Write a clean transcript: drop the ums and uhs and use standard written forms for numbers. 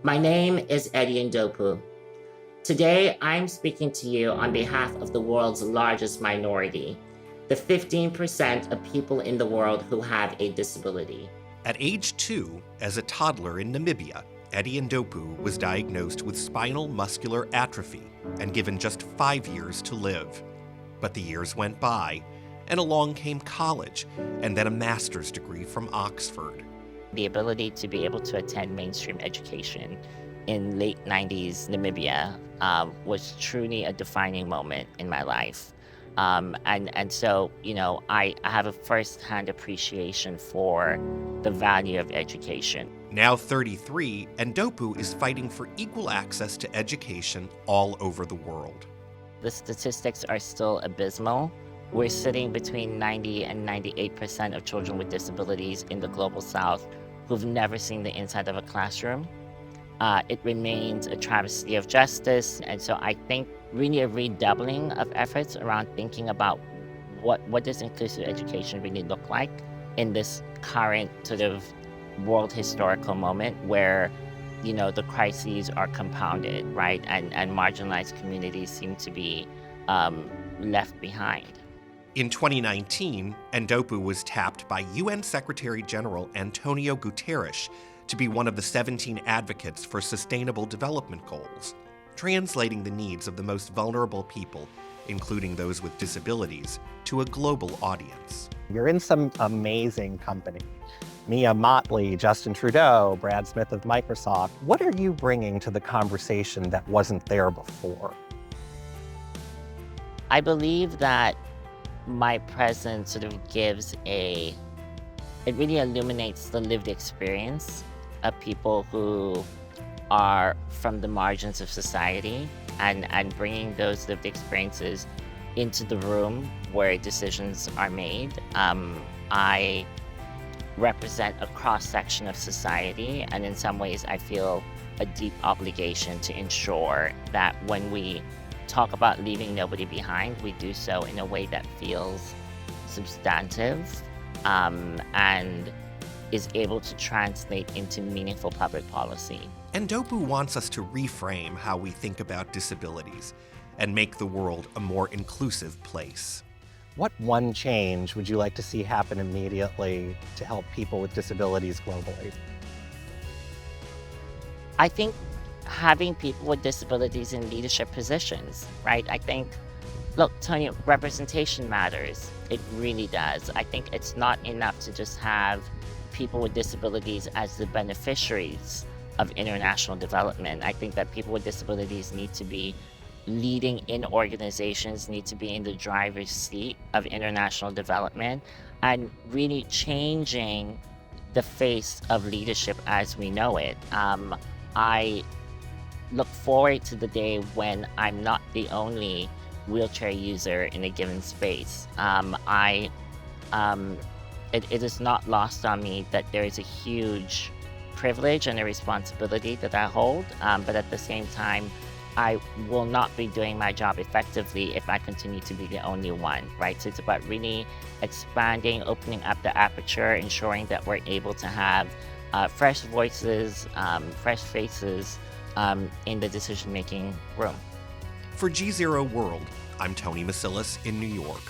My name is Eddie Ndopu. Today, I'm speaking to you on behalf of the world's largest minority, the 15% of people in the world who have a disability. At age 2, as a toddler in Namibia, Eddie Ndopu was diagnosed with spinal muscular atrophy and given just 5 years to live. But the years went by, and along came college, and then a master's degree from Oxford. The ability to be able to attend mainstream education in late 90s Namibia was truly a defining moment in my life. So, I have a firsthand appreciation for the value of education. Now 33, Ndopu is fighting for equal access to education all over the world. The statistics are still abysmal. We're sitting between 90 and 98% of children with disabilities in the global south who've never seen the inside of a classroom. It remains a travesty of justice. And so I think really a redoubling of efforts around thinking about what does inclusive education really look like in this current sort of world historical moment where, the crises are compounded, right? And marginalized communities seem to be left behind. In 2019, Ndopu was tapped by UN Secretary General Antonio Guterres to be one of the 17 advocates for Sustainable Development Goals, translating the needs of the most vulnerable people, including those with disabilities, to a global audience. You're in some amazing company. Mia Motley, Justin Trudeau, Brad Smith of Microsoft. What are you bringing to the conversation that wasn't there before? I believe that my presence sort of it really illuminates the lived experience of people who are from the margins of society and bringing those lived experiences into the room where decisions are made. I represent a cross-section of society, and in some ways I feel a deep obligation to ensure that when we talk about leaving nobody behind, we do so in a way that feels substantive and is able to translate into meaningful public policy. Ndopu wants us to reframe how we think about disabilities and make the world a more inclusive place. What one change would you like to see happen immediately to help people with disabilities globally? I think having people with disabilities in leadership positions, right? I think, look, Tony, representation matters. It really does. I think it's not enough to just have people with disabilities as the beneficiaries of international development. I think that people with disabilities need to be leading in organizations, need to be in the driver's seat of international development and really changing the face of leadership as we know it. I look forward to the day when I'm not the only wheelchair user in a given space. It is not lost on me that there is a huge privilege and a responsibility that I hold, but at the same time, I will not be doing my job effectively if I continue to be the only one, right? So it's about really expanding, opening up the aperture, ensuring that we're able to have fresh voices, fresh faces in the decision-making room. For GZERO World, I'm Tony Masilis in New York.